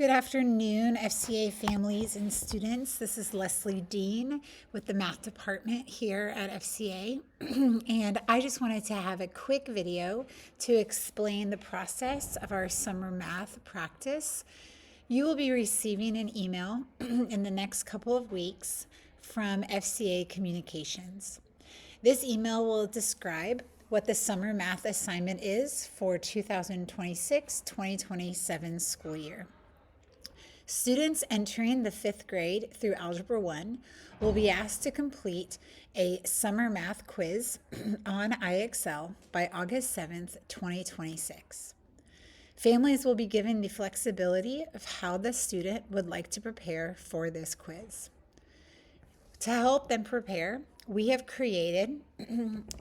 Good afternoon, FCA families and students. This is Leslie Dean with the math department here at FCA. And I just wanted to have a quick video to explain the process of our summer math practice. You will be receiving an email in the next couple of weeks from FCA Communications. This email will describe what the summer math assignment is for 2026-2027 school year. Students entering the 5th grade through Algebra 1 will be asked to complete a summer math quiz on IXL by August 7th, 2026. Families will be given the flexibility of how the student would like to prepare for this quiz. To help them prepare, we have created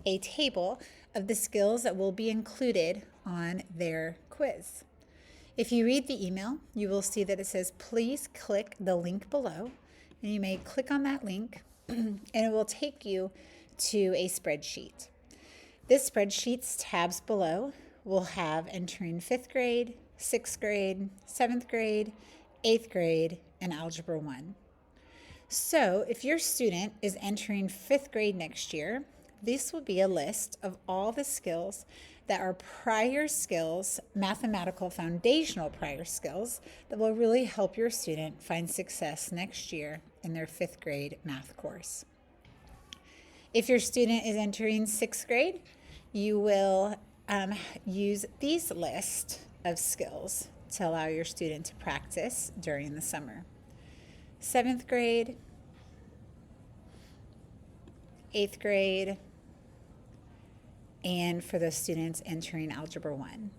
a table of the skills that will be included on their quiz. If you read the email, you will see that it says, please click the link below, and you may click on that link, and it will take you to a spreadsheet. This spreadsheet's tabs below will have entering 5th grade, 6th grade, 7th grade, 8th grade, and Algebra 1. So if your student is entering 5th grade next year, this will be a list of all the skills that are prior skills, mathematical foundational prior skills, that will really help your student find success next year in their 5th grade math course. If your student is entering 6th grade, you will use these list of skills to allow your student to practice during the summer. 7th grade, 8th grade, and for those students entering Algebra 1.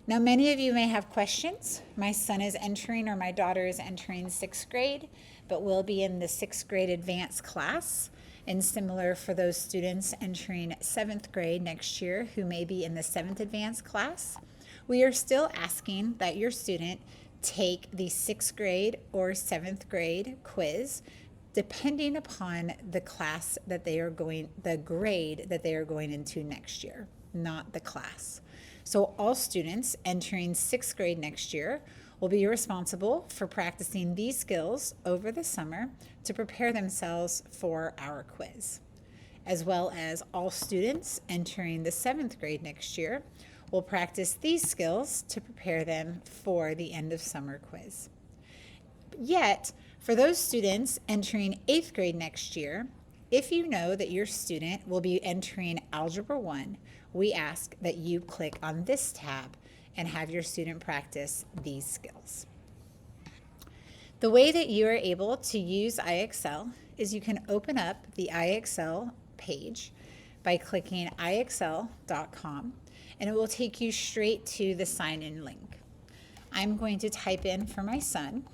Now, many of you may have questions. My son is entering, or my daughter is entering 6th grade, but will be in the 6th grade advanced class. And similar for those students entering 7th grade next year who may be in the 7th advanced class. We are still asking that your student take the 6th grade or 7th grade quiz, depending upon the class that they are going, the grade that they are going into next year, not the class. So all students entering 6th grade next year will be responsible for practicing these skills over the summer to prepare themselves for our quiz, as well as all students entering the 7th grade next year will practice these skills to prepare them for the end of summer quiz. Yet, for those students entering 8th grade next year, if you know that your student will be entering Algebra 1, we ask that you click on this tab and have your student practice these skills. The way that you are able to use IXL is you can open up the IXL page by clicking IXL.com, and it will take you straight to the sign-in link. I'm going to type in for my son.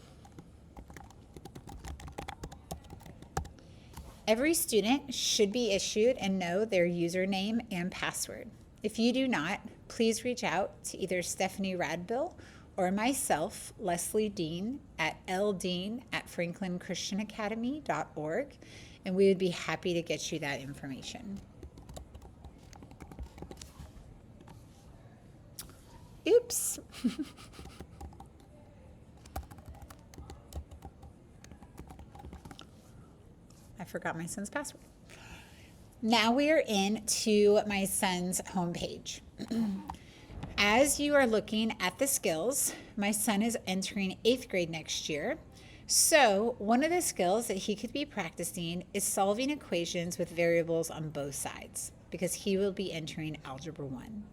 Every student should be issued and know their username and password. If you do not, please reach out to either Stephanie Radbill or myself, Leslie Dean, at ldean@franklinchristianacademy.org, and we would be happy to get you that information. Oops. I forgot my son's password. Now we are into my son's homepage. As you are looking at the skills, my son is entering 8th grade next year. So one of the skills that he could be practicing is solving equations with variables on both sides, because he will be entering Algebra 1.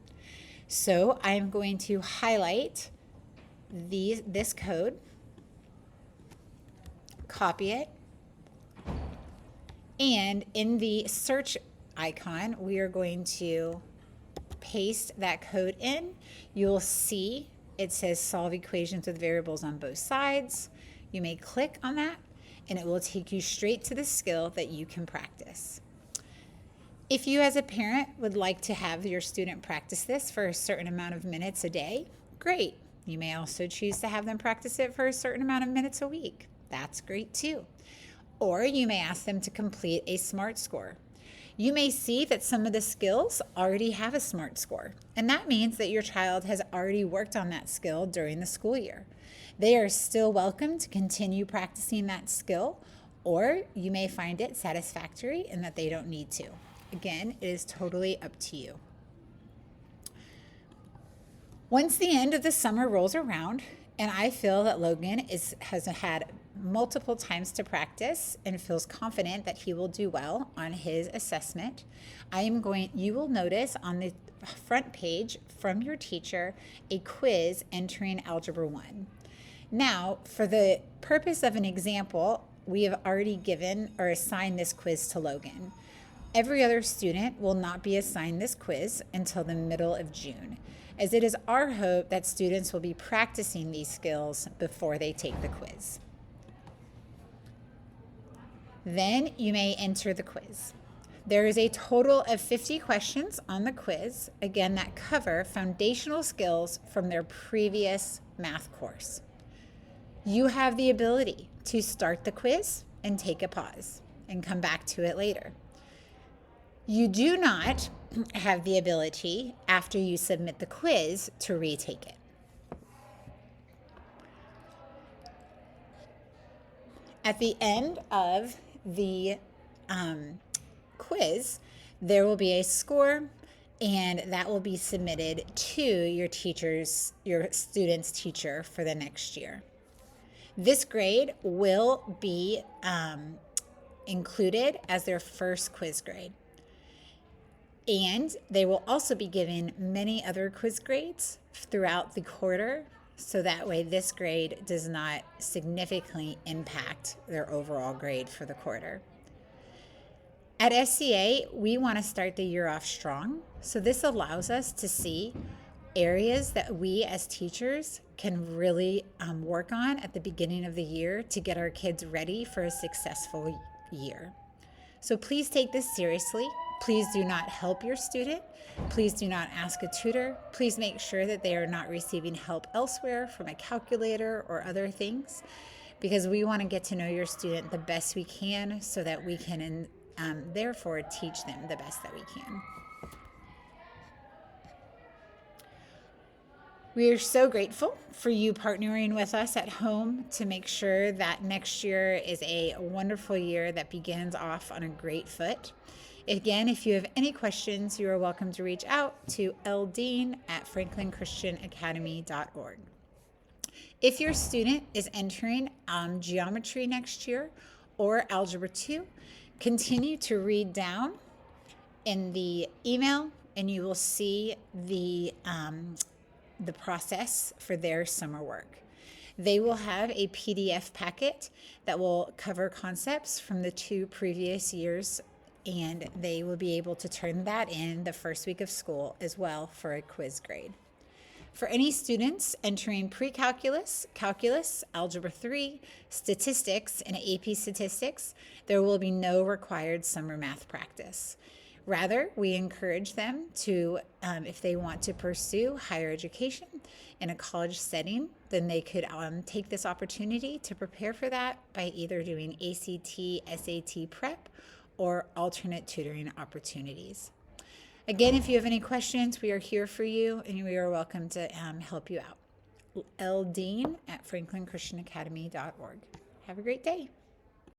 So I'm going to highlight this code, copy it, and in the search icon, we are going to paste that code in. You'll see it says solve equations with variables on both sides. You may click on that, and it will take you straight to the skill that you can practice. If you as a parent would like to have your student practice this for a certain amount of minutes a day, great. You may also choose to have them practice it for a certain amount of minutes a week. That's great too. Or you may ask them to complete a SMART score. You may see that some of the skills already have a SMART score, and that means that your child has already worked on that skill during the school year. They are still welcome to continue practicing that skill, or you may find it satisfactory and that they don't need to. Again, it is totally up to you. Once the end of the summer rolls around, and I feel that Logan has had multiple times to practice and feels confident that he will do well on his assessment, you will notice on the front page from your teacher a quiz entering Algebra 1. Now, for the purpose of an example, we have already given or assigned this quiz to Logan. Every other student will not be assigned this quiz until the middle of June, as it is our hope that students will be practicing these skills before they take the quiz. Then you may enter the quiz. There is a total of 50 questions on the quiz, again, that cover foundational skills from their previous math course. You have the ability to start the quiz and take a pause and come back to it later. You do not have the ability, after you submit the quiz, to retake it. At the end of the quiz, there will be a score, and that will be submitted to your student's teacher for the next year. This grade will be included as their first quiz grade. And they will also be given many other quiz grades throughout the quarter, so that way this grade does not significantly impact their overall grade for the quarter. At SCA, we want to start the year off strong, so this allows us to see areas that we as teachers can really work on at the beginning of the year to get our kids ready for a successful year. So please take this seriously. Please do not help your student. Please do not ask a tutor. Please make sure that they are not receiving help elsewhere from a calculator or other things, because we want to get to know your student the best we can so that we can therefore teach them the best that we can. We are so grateful for you partnering with us at home to make sure that next year is a wonderful year that begins off on a great foot. Again, if you have any questions, you are welcome to reach out to ldean@franklinchristianacademy.org. If your student is entering geometry next year or Algebra 2, continue to read down in the email and you will see the process for their summer work. They will have a PDF packet that will cover concepts from the 2 previous years, and they will be able to turn that in the first week of school as well for a quiz grade. For any students entering pre-calculus, calculus, Algebra 3, statistics, and AP statistics, there will be no required summer math practice. Rather, we encourage them to, if they want to pursue higher education in a college setting, then they could take this opportunity to prepare for that by either doing ACT, SAT prep, or alternate tutoring opportunities. Again, if you have any questions, we are here for you, and we are welcome to help you out. ldean@franklinchristianacademy.org. Have a great day.